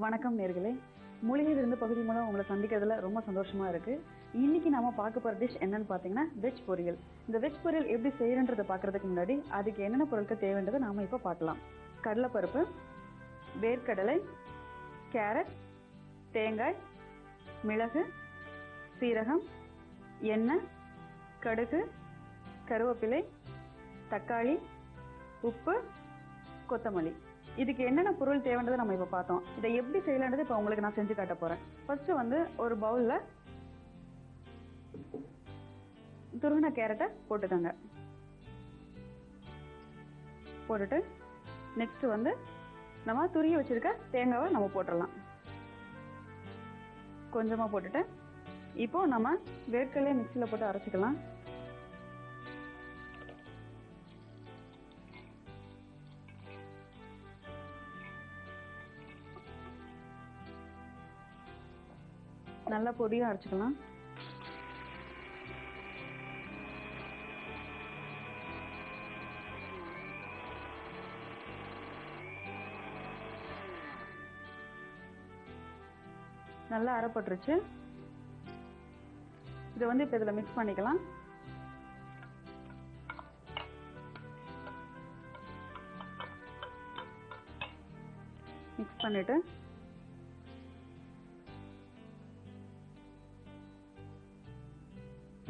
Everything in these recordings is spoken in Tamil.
வணக்கம் நேர்களே, மூலிகையிலிருந்து பகுதி மூலம் உங்களை சந்திக்கிறதுல ரொம்ப சந்தோஷமா இருக்கு. இன்னைக்கு நாம பார்க்க போற டிஷ் என்னன்னு பாத்தீங்கன்னா வெஜ் பொரியல். இந்த வெஜ் பொரியல் எப்படி செய்யறன்றதை பாக்குறதுக்கு முன்னாடி அதுக்கு என்னென்ன பொருட்கள் தேவைன்றதை நாம இப்ப பார்க்கலாம். கடலைப்பருப்பு, வேர்க்கடலை, கேரட், தேங்காய், மிளகு, சீரகம், எண்ணெய், கடுகு, கருவேப்பிலை, தக்காளி, உப்பு, கொத்தமல்லி. இதுக்கு என்னென்ன பொருள் தேவைன்றதை நம்ம இப்ப பார்த்தோம். இதை எப்படி செய்யலான்றது இப்ப உங்களுக்கு நான் செஞ்சு காட்ட போறேன். ஃபர்ஸ்ட் ஒரு பவுல்ல துருவின கேரட்டை போட்டுக்கோங்க. போட்டுட்டு நெக்ஸ்ட் நம்ம துருகி வச்சிருக்க தேங்காவை நம்ம போட்டுடலாம். கொஞ்சமா போட்டுட்டு இப்போ நம்ம வேர்க்கடலையை மிக்சியில போட்டு அரைச்சிக்கலாம். நல்லா பொடியா அரைச்சிக்கலாம். நல்லா அரைப்பட்டுருச்சு. இதை இப்ப இதுல மிக்ஸ் பண்ணிக்கலாம். மிக்ஸ் பண்ணிட்டு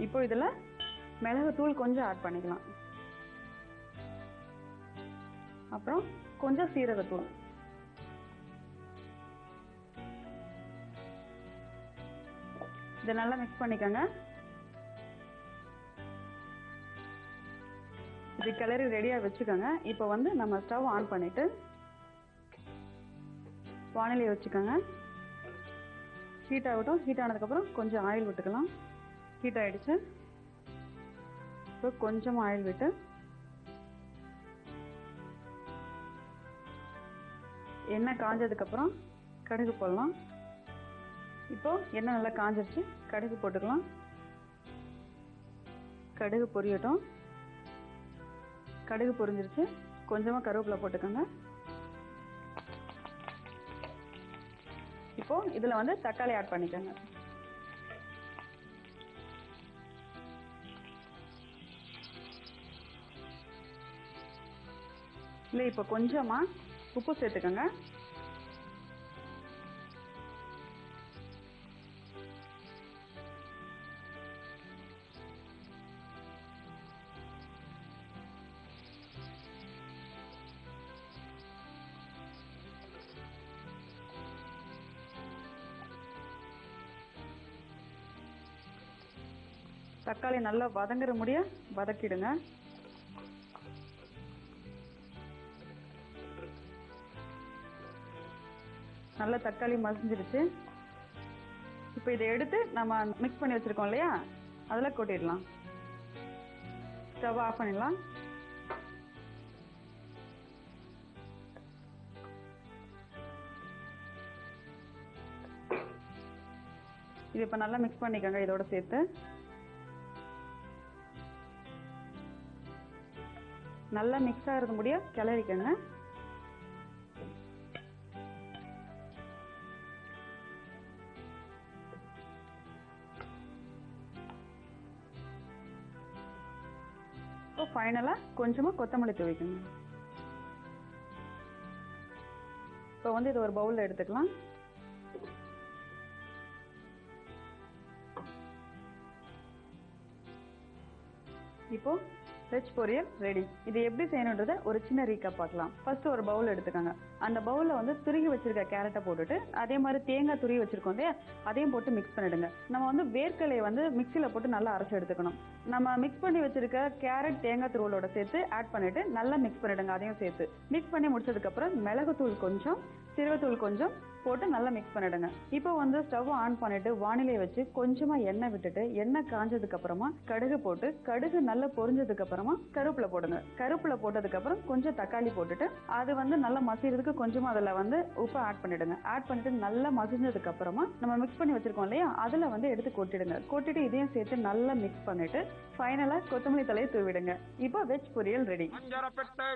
இப்போ இதுல மிளகுத்தூள் கொஞ்சம் ஆட் பண்ணிக்கலாம். அப்புறம் கொஞ்சம் சீரகத்தூள், இதை நல்லா மிக்ஸ் பண்ணிக்கோங்க. இது கிளறி ரெடியா வச்சுக்கோங்க. இப்போ நம்ம ஸ்டவ் ஆன் பண்ணிட்டு வானிலையை வச்சுக்கோங்க. ஹீட் ஆகட்டும். ஹீட் ஆனதுக்கு அப்புறம் கொஞ்சம் ஆயில் விட்டுக்கலாம். ஹீட் ஆயிடுச்சு. இப்போ கொஞ்சம் ஆயில் விட்டு எண்ணெய் காஞ்சதுக்கு அப்புறம் கடுகு போடலாம். இப்போ எண்ணெய் நல்லா காஞ்சிருச்சு. கடுகு போட்டுக்கலாம். கடுகு பொரியட்டும். கடுகு பொரிஞ்சிருச்சு. கொஞ்சமா கருவேப்பிலை போட்டுக்கோங்க. இப்போ இதுல தக்காளி ஆட் பண்ணிக்கோங்க. இல்லை, இப்போ கொஞ்சமா உப்பு சேர்த்துக்கோங்க. தக்காளி நல்லா வதங்குற முடிய வதக்கிடுங்க. நல்லா தக்காளி மசிஞ்சிருச்சு. இப்போ இதை எடுத்து நம்ம மிக்ஸ் பண்ணி வச்சிருக்கோம் இல்லையா, அதில் கொட்டிடலாம். ஸ்டவ் ஆஃப் பண்ணிடலாம். இது இப்போ நல்லா மிக்ஸ் பண்ணிக்கோங்க. இதோட சேர்த்து நல்லா மிக்ஸ் ஆகிறது முடிய கிளறிக்கோங்க. ஃபைனலா கொஞ்சமா கொத்தமல்லி தூவிக்கணும். இப்போ இது ஒரு பவுல்ல எடுத்துக்கலாம். இப்போ வெஜ் பொரியல் ரெடி. இது எப்படி செய்யணுன்றத ஒரு சின்ன ரீகேப் பார்க்கலாம். ஃபர்ஸ்ட் ஒரு பவுல் எடுத்துக்கோங்க. அந்த பவுல்ல துருகி வச்சிருக்க கேரட்டை போட்டுட்டு அதே மாதிரி தேங்காய் துருகி வச்சிருக்கோம் இல்லையா, அதையும் போட்டு மிக்ஸ் பண்ணிடுங்க. நம்ம வேர்க்கடலையை மிக்சியில போட்டு நல்லா அரைச்சு எடுத்துக்கணும். நம்ம மிக்ஸ் பண்ணி வச்சிருக்க கேரட் தேங்காய் துருவலோட சேர்த்து ஆட் பண்ணிட்டு நல்லா மிக்ஸ் பண்ணிடுங்க. அதையும் சேர்த்து மிக்ஸ் பண்ணி முடிச்சதுக்கு அப்புறம் மிளகுத்தூள் கொஞ்சம், சீரகத்தூள் கொஞ்சம் போட்டு நல்லா மிக்ஸ் பண்ணிடுங்க. இப்போ ஸ்டவ் ஆன் பண்ணிட்டு வானிலையை வச்சு கொஞ்சமா எண்ணெய் விட்டுட்டு எண்ணெய் காஞ்சதுக்கு அப்புறமா கடுகு போட்டு கடுகு நல்லா பொரிஞ்சதுக்கு அப்புறமா கருவேப்பிலை போடுங்க. கருவேப்பிலை போட்டதுக்கு அப்புறம் கொஞ்சம் தக்காளி போட்டுட்டு அது நல்லா மசிறதுக்கு கொஞ்சமா அதுல உப்பு ஆட் பண்ணிடுங்க. ஆட் பண்ணிட்டு நல்லா மசிஞ்சதுக்கு அப்புறமா நம்ம மிக்ஸ் பண்ணி வச்சிருக்கோம் இல்லையா, அதுல எடுத்து கொட்டிடுங்க. கொட்டிட்டு இதையும் சேர்த்து நல்லா மிக்ஸ் பண்ணிட்டு ஃபைனலா கொத்தமல்லி தலையை தூவிடுங்க. இப்போ வெஜ் பொரியல் ரெடி. பஞ்சரப்பெட்டு